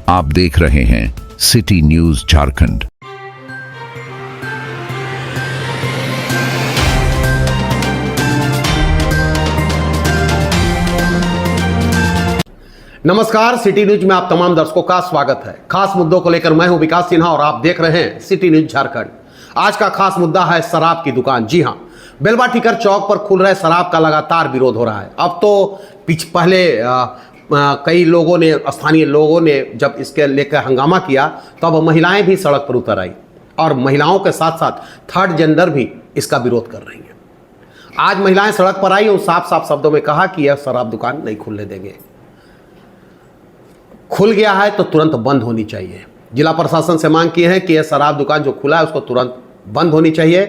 आप देख रहे हैं सिटी न्यूज झारखंड। नमस्कार, सिटी न्यूज में आप तमाम दर्शकों का स्वागत है। खास मुद्दों को लेकर मैं हूं विकास सिन्हा और आप देख रहे हैं सिटी न्यूज झारखंड। आज का खास मुद्दा है शराब की दुकान। जी हां, बेलवा टिकर चौक पर खुल रहे शराब का लगातार विरोध हो रहा है। अब तो पहले कई लोगों ने, स्थानीय लोगों ने जब इसके लेकर हंगामा किया तब महिलाएं भी सड़क पर उतर आई और महिलाओं के साथ साथ थर्ड जेंडर भी इसका विरोध कर रही हैं। आज महिलाएं सड़क पर आई और साफ साफ शब्दों में कहा कि यह शराब दुकान नहीं खुलने देंगे। खुल गया है तो तुरंत बंद होनी चाहिए। जिला प्रशासन से मांग की है कि यह शराब दुकान जो खुला है उसको तुरंत बंद होनी चाहिए।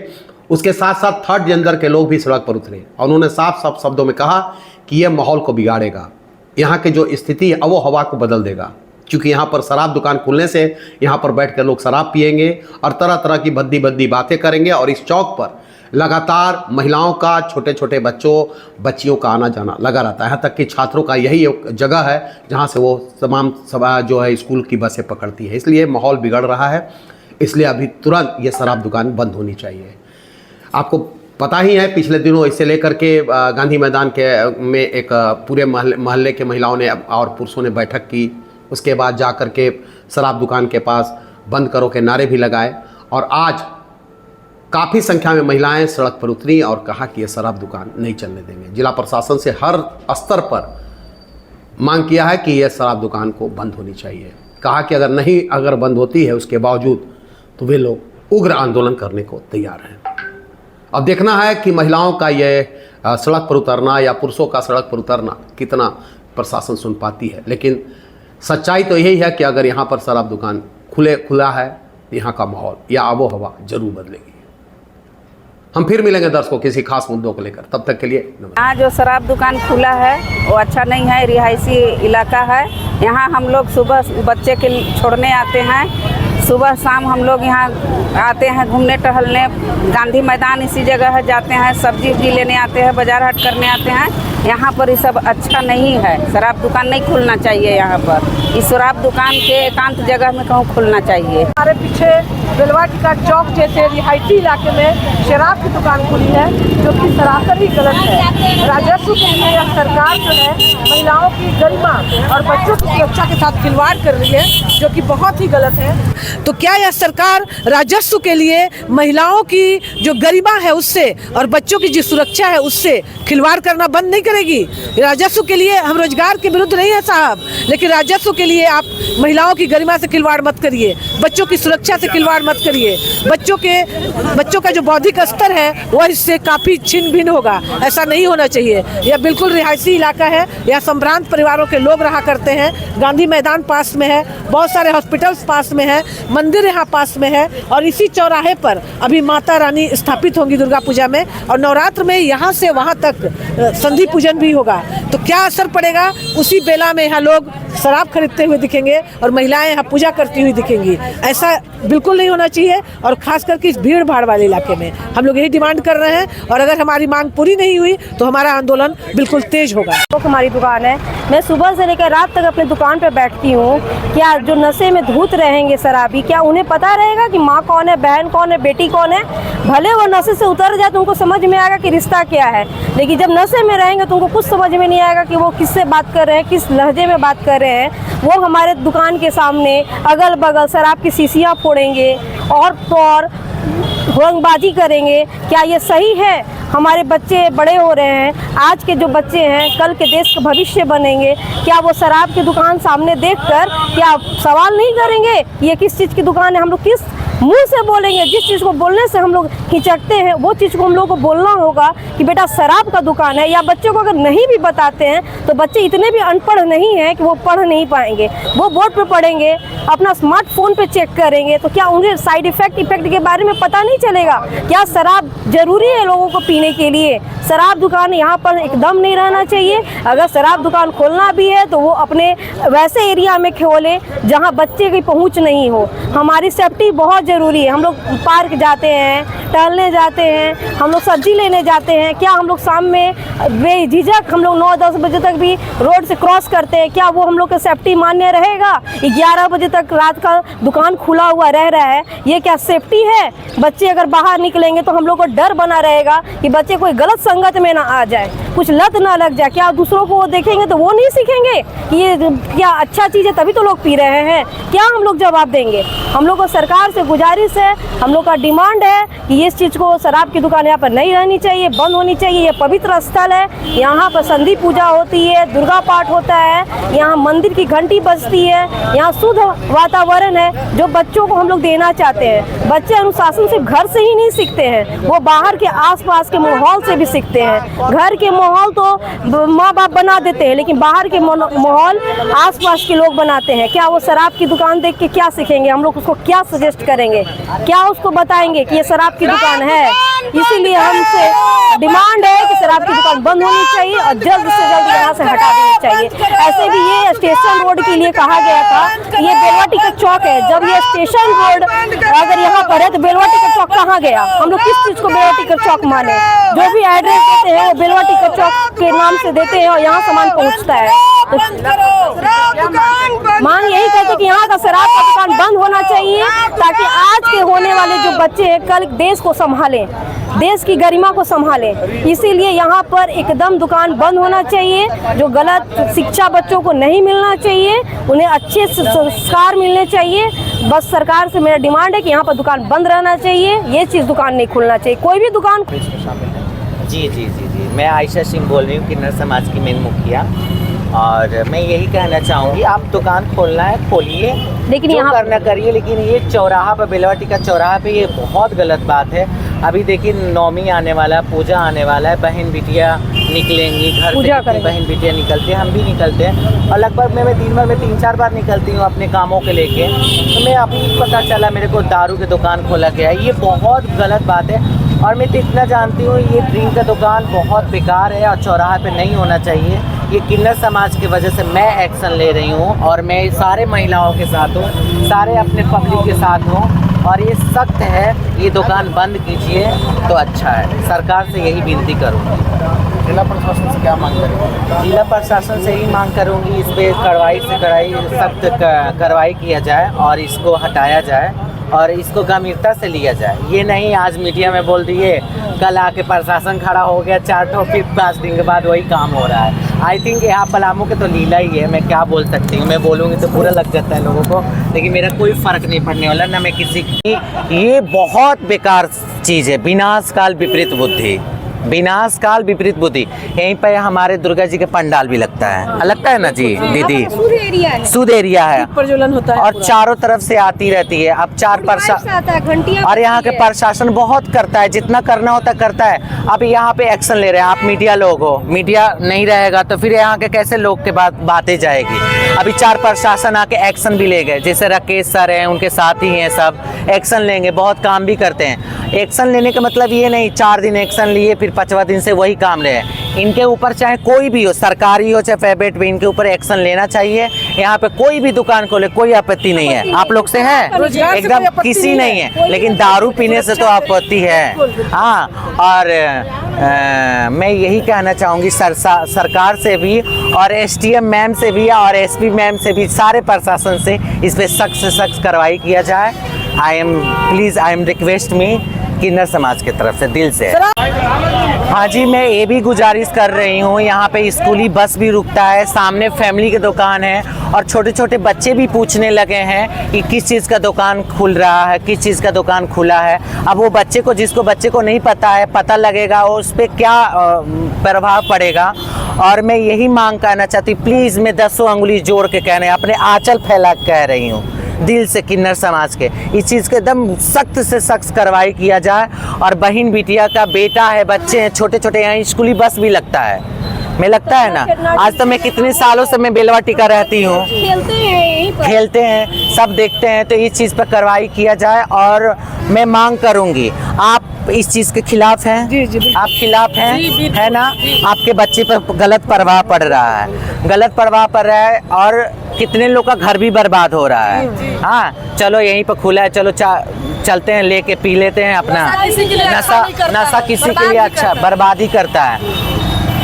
उसके साथ साथ थर्ड जेंडर के लोग भी सड़क पर उतरे और उन्होंने साफ साफ शब्दों में कहा कि यह माहौल को बिगाड़ेगा, यहाँ की जो स्थिति है वो हवा को बदल देगा। क्योंकि यहाँ पर शराब दुकान खुलने से यहाँ पर बैठ कर लोग शराब पिएंगे और तरह तरह की भद्दी भद्दी बातें करेंगे और इस चौक पर लगातार महिलाओं का, छोटे छोटे बच्चियों का आना जाना लगा रहता है। यहाँ तक कि छात्रों का यही एक जगह है जहाँ से वो तमाम जो है स्कूल की बसें पकड़ती है। इसलिए माहौल बिगड़ रहा है, इसलिए अभी तुरंत ये शराब दुकान बंद होनी चाहिए। आपको पता ही है, पिछले दिनों इसे लेकर के गांधी मैदान में एक पूरे महल्ले के महिलाओं ने और पुरुषों ने बैठक की। उसके बाद जा कर के शराब दुकान के पास बंद करो के नारे भी लगाए और आज काफ़ी संख्या में महिलाएं सड़क पर उतरी और कहा कि ये शराब दुकान नहीं चलने देंगे। जिला प्रशासन से हर स्तर पर मांग किया है कि यह शराब दुकान को बंद होनी चाहिए। कहा कि अगर बंद होती है उसके बावजूद तो वे लोग उग्र आंदोलन करने को तैयार हैं। अब देखना है कि महिलाओं का ये सड़क पर उतरना या पुरुषों का सड़क पर उतरना कितना प्रशासन सुन पाती है। लेकिन सच्चाई तो यही है कि अगर यहाँ पर शराब दुकान खुला है, यहाँ का माहौल या आबो हवा जरूर बदलेगी। हम फिर मिलेंगे दर्शकों किसी खास मुद्दों को लेकर, तब तक के लिए नमस्कार। यहाँ जो शराब दुकान खुला है वो अच्छा नहीं है, रिहायशी इलाका है। यहाँ हम लोग सुबह बच्चे के छोड़ने आते हैं, सुबह शाम हम लोग यहाँ आते हैं घूमने टहलने। गांधी मैदान इसी जगह है, जाते हैं सब्जी उब्जी लेने आते हैं, बाजार हाट करने आते हैं। यहाँ पर ये सब अच्छा नहीं है। शराब दुकान नहीं खुलना चाहिए यहाँ पर। इस शराब दुकान के एकांत जगह में कहूँ खुलना चाहिए। हमारे पीछे बेलवा टिकर चौक जैसे रिहायशी इलाके में शराब की दुकान खुली है, जो कि सरासर ही गलत है। राजस्व के लिए यह सरकार जो है महिलाओं की गरिमा और बच्चों की सुरक्षा के साथ खिलवाड़ कर रही है, जो कि बहुत ही गलत है। तो क्या यह सरकार राजस्व के लिए महिलाओं की जो गरिमा है उससे और बच्चों की जो सुरक्षा है उससे खिलवाड़ करना बंद नहीं करेगी? राजस्व के लिए हम रोजगार के विरुद्ध नहीं है साहब, लेकिन राजस्व के लिए आप महिलाओं की गरिमा से खिलवाड़ मत करिए, बच्चों की सुरक्षा से खिलवाड़ मत करिए। बच्चों का जो बौद्धिक स्तर है वह इससे काफ़ी छिन्न भिन्न होगा। ऐसा नहीं होना चाहिए। यह बिल्कुल रिहायशी इलाका है, यह संभ्रांत परिवारों के लोग रहा करते हैं। गांधी मैदान पास में है, बहुत सारे हॉस्पिटल्स पास में है, मंदिर यहाँ पास में है और इसी चौराहे पर अभी माता रानी स्थापित होंगी दुर्गा पूजा में और नवरात्र में यहाँ से वहाँ तक संधि पूजन भी होगा। तो क्या असर पड़ेगा? उसी बेला में यहाँ लोग शराब खरीदते हुए दिखेंगे और महिलाएं यहाँ पूजा करती हुई दिखेंगी। ऐसा बिल्कुल नहीं होना चाहिए और खास करके इस भीड़ भाड़ वाले इलाके में हम लोग यही डिमांड कर रहे हैं और अगर हमारी मांग पूरी नहीं हुई तो हमारा आंदोलन बिल्कुल तेज होगा। हमारी दुकान है, मैं सुबह से लेकर रात तक अपनी दुकान पर बैठती हूँ। क्या जो नशे में धूत रहेंगे शराबी, क्या उन्हें पता रहेगा कि माँ कौन है, बहन कौन है, बेटी कौन है? भले वो नशे से उतर जाए तो उनको समझ में आएगा कि रिश्ता क्या है, लेकिन जब नशे में रहेंगे तो उनको कुछ समझ में नहीं आएगा कि वो किससे बात कर रहे हैं, किस लहजे में बात कर रहे हैं। वो हमारे दुकान के सामने अगल बगल शराब की शीशियाँ फोड़ेंगे और तो और हुड़ंगबाजी करेंगे। क्या ये सही है? हमारे बच्चे बड़े हो रहे हैं, आज के जो बच्चे हैं कल के देश का भविष्य बनेंगे। क्या वो शराब की दुकान सामने देखकर क्या सवाल नहीं करेंगे ये किस चीज़ की दुकान है? हम लोग किस मुंह से बोलेंगे? जिस चीज़ को बोलने से हम लोग हिचकते हैं वो चीज़ को हम लोग को बोलना होगा कि बेटा शराब का दुकान है। या बच्चों को अगर नहीं भी बताते हैं तो बच्चे इतने भी अनपढ़ नहीं हैं कि वो पढ़ नहीं पाएंगे। वो बोर्ड पे पढ़ेंगे, अपना स्मार्टफोन पे चेक करेंगे, तो क्या उन्हें साइड इफेक्ट के बारे में पता नहीं चलेगा? क्या शराब जरूरी है लोगों को पीने के लिए? शराब दुकान यहाँ पर एकदम नहीं रहना चाहिए। अगर शराब दुकान खोलना भी है तो वो अपने वैसे एरिया में खोले जहाँ बच्चे की पहुँच नहीं हो। हमारी सेफ्टी बहुत ज़रूरी है। हम लोग पार्क जाते हैं, टहलने जाते हैं, हम लोग सब्जी लेने जाते हैं, क्या हम लोग शाम में बेझिझक हम लोग 9-10 बजे तक भी रोड से क्रॉस करते हैं, क्या वो हम लोग का सेफ्टी मान्य रहेगा? 11 बजे तक रात का दुकान खुला हुआ रह रहा है, ये क्या सेफ्टी है? बच्चे अगर बाहर निकलेंगे तो हम लोग को डर बना रहेगा कि बच्चे कोई गलत संगत में ना आ जाए, कुछ लत ना लग जाए। क्या दूसरों को वो देखेंगे तो वो नहीं सीखेंगे कि ये क्या अच्छा चीज़ है तभी तो लोग पी रहे हैं? क्या हम लोग जवाब देंगे? हम लोग को सरकार से गुजारिश है, हम लोग का डिमांड है कि इस चीज़ को, शराब की दुकान यहाँ पर नहीं रहनी चाहिए, बंद होनी चाहिए। ये पवित्र स्थल है, यहाँ पर संधि पूजा होती है, दुर्गा पाठ होता है, यहाँ मंदिर की घंटी बजती है, यहाँ शुद्ध वातावरण है जो बच्चों को हम लोग देना चाहते हैं। बच्चे अनुशासन सिर्फ घर से ही नहीं सीखते हैं, वो बाहर के आसपास के माहौल से भी सीखते हैं। घर के माहौल तो माँ बाप बना देते हैं, लेकिन बाहर के माहौल आसपास के लोग बनाते हैं। क्या वो शराब की दुकान देख के क्या सीखेंगे? हम लोग उसको क्या सजेस्ट करेंगे, क्या उसको बताएंगे कि ये शराब की दुकान है? इसीलिए हमसे डिमांड है कि शराब की दुकान बंद होनी चाहिए और जल्द से जल्द यहाँ से हटा देनी चाहिए। ऐसे भी ये स्टेशन रोड के लिए कहा गया था कि ये बेलवा टिकट चौक है। जब ये स्टेशन रोड अगर यहाँ पर है तो बेलवा टिकट चौक कहाँ गया? हम लोग किस चीज़ को बेलवा टिकट चौक माने? जो भी एड्रेस देते हैं वो बेलवा टिकट चौक के नाम से देते हैं और यहाँ सामान पहुँचता है। मांग यही कहते कि यहाँ का शराब का दुकान बंद होना चाहिए ताकि आज के होने वाले जो बच्चे हैं कल देश को संभालें, देश की गरिमा को संभालें। इसीलिए यहाँ पर एकदम दुकान बंद होना चाहिए। जो गलत शिक्षा बच्चों को नहीं मिलना चाहिए, उन्हें अच्छे संस्कार मिलने चाहिए। बस सरकार से मेरा डिमांड है कि यहाँ पर दुकान बंद रहना चाहिए, ये चीज़ दुकान नहीं खुलना चाहिए, कोई भी दुकान। जी, मैं आयशा सिंह बोल रही हूँ, किन्नर समाज की मेन मुखिया। और मैं यही कहना चाहूँगी, आप दुकान खोलना है खोलिए, लेकिन जो यहाँ करना करिए, लेकिन ये चौराहा पर, बेलवा टिकट चौराहा पे ये बहुत गलत बात है। अभी देखिए नवमी आने वाला है, पूजा आने वाला है, बहन बिटिया निकलेंगी घर से, कितनी बहन बिटिया निकलते हैं, हम भी निकलते हैं और लगभग मैं दिन भर में 3-4 बार निकलती हूँ अपने कामों के लेके। तो मैं अभी पता चला मेरे को दारू की दुकान खोला गया है, ये बहुत गलत बात है। और मैं तो इतना जानती हूँ ये ड्रिंक का दुकान बहुत बेकार है और चौराहे पे नहीं होना चाहिए। ये किन्नर समाज की वजह से मैं एक्शन ले रही हूँ और मैं सारे महिलाओं के साथ हूँ, सारे अपने पब्लिक के साथ हूँ और ये सख्त है, ये दुकान बंद कीजिए तो अच्छा है। सरकार से यही विनती करूँगी। जिला प्रशासन से क्या मांग करेंगे? जिला प्रशासन से ही मांग करूँगी, इस पर कड़वाई से कड़ाई सख्त कार्रवाई किया जाए और इसको हटाया जाए और इसको गंभीरता से लिया जाए। ये नहीं आज मीडिया में बोल दिए, कल आके प्रशासन खड़ा हो गया 4 ठो, फिर 5 दिन के बाद वही काम हो रहा है। आई थिंक यहाँ पलामू के तो लीला ही है, मैं क्या बोल सकती हूँ। मैं बोलूँगी तो बुरा लग जाता है लोगों को, लेकिन मेरा कोई फ़र्क नहीं पड़ने वाला, ना मैं किसी की। ये बहुत बेकार चीज़ है, विनाश काल विपरीत बुद्धि, विनाश काल विपरीत बुद्धि। यहीं पर हमारे दुर्गा जी के पंडाल भी लगता है ना जी दीदी, सुध एरिया है प्रज्वलन होता है और चारों तरफ से आती रहती है। अब 4 प्रशासन और यहाँ के प्रशासन बहुत करता है, जितना करना होता करता है। अब यहाँ पे एक्शन ले रहे हैं, आप मीडिया लोग हो, मीडिया नहीं रहेगा तो फिर यहाँ के कैसे लोग के बातें जाएगी। अभी 4 प्रशासन आके एक्शन भी ले गए, जैसे राकेश सर हैं, उनके साथ ही हैं, सब एक्शन लेंगे, बहुत काम भी करते हैं। एक्शन लेने का मतलब ये नहीं 4 दिन एक्शन लिए फिर 5वां दिन से वही काम ले। इनके ऊपर चाहे कोई भी हो, सरकारी हो चाहे प्राइवेट भी, इनके ऊपर एक्शन लेना चाहिए। यहाँ पे कोई भी दुकान खोले कोई आपत्ति नहीं है, आप लोग से है एकदम किसी नहीं है, लेकिन दारू पीने से तो आपत्ति है। हाँ, और मैं यही कहना चाहूँगी सरकार से भी और SDM मैम से भी और SP मैम से भी, सारे प्रशासन से इस पर सख्त से सख्त कार्रवाई किया जाए। आई एम रिक्वेस्ट मी किन्नर समाज की तरफ से दिल से। हाँ जी, मैं ये भी गुजारिश कर रही हूँ, यहाँ पे स्कूली बस भी रुकता है, सामने फैमिली की दुकान है और छोटे छोटे बच्चे भी पूछने लगे हैं कि किस चीज़ का दुकान खुल रहा है, किस चीज़ का दुकान खुला है। अब वो बच्चे को नहीं पता है, पता लगेगा और उस पर क्या प्रभाव पड़ेगा। और मैं यही मांग करना चाहती, प्लीज़ मैं 10 अंगुली जोड़ के कह रहे हैं, अपने आंचल फैला कह रही हूँ दिल से, किन्नर समाज के इस चीज़ के एकदम सख्त से सख्त कार्रवाई किया जाए। और बहन बिटिया का बेटा है, बच्चे हैं छोटे छोटे, यहाँ स्कूली बस भी लगता है, मैं लगता है ना। आज तो मैं कितने सालों से मैं बेलवा टिका रहती हूँ, खेलते हैं सब देखते हैं, तो इस चीज़ पर कार्रवाई किया जाए। और मैं मांग करूँगी, आप इस चीज़ के खिलाफ हैं? जी, आप खिलाफ हैं, है ना? आपके बच्चे पर गलत प्रभाव पड़ रहा है, गलत प्रभाव पड़ रहा है और कितने लोग का घर भी बर्बाद हो रहा है। हाँ, चलो यहीं पर खुला है, चलो चलते हैं, लेके पी लेते हैं अपना। नशा किसी के लिए अच्छा बर्बादी करता है।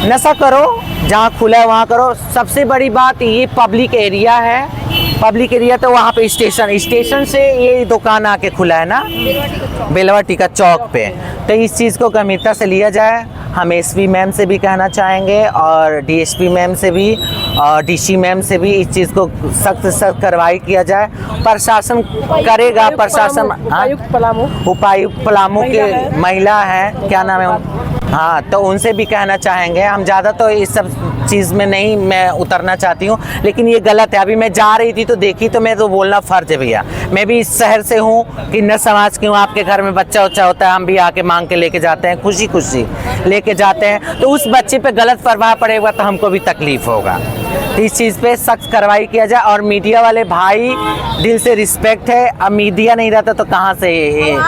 नशा करो जहाँ खुला है वहाँ करो। सबसे बड़ी बात ये पब्लिक एरिया है, पब्लिक एरिया तो वहाँ पे स्टेशन से ये दुकान आके खुला है ना, बेलवाटी का चौक पे। तो इस चीज़ को गंभीरता से लिया जाए। हम एसपी मैम से भी कहना चाहेंगे और डीएसपी मैम से भी और डीसी मैम से भी इस चीज़ को सख्त सख्त कार्रवाई किया जाए। प्रशासन करेगा, प्रशासन उपायुक्त पलामू के महिला है, क्या नाम है, हाँ, तो उनसे भी कहना चाहेंगे। हम ज़्यादा तो इस सब चीज़ में नहीं मैं उतरना चाहती हूँ, लेकिन ये गलत है। अभी मैं जा रही थी तो देखी, तो मैं तो बोलना फ़र्ज है भैया। मैं भी इस शहर से हूँ कि न समाज की हूँ। आपके घर में बच्चा उच्चा होता है, हम भी आके मांग के लेके जाते हैं, खुशी खुशी लेके जाते हैं। तो उस बच्चे पे गलत प्रभाव पड़ेगा तो हमको भी तकलीफ़ होगा। तो इस चीज़ पे सख्त कार्रवाई किया जाए। और मीडिया वाले भाई, दिल से रिस्पेक्ट है। अब मीडिया नहीं रहता तो कहाँ से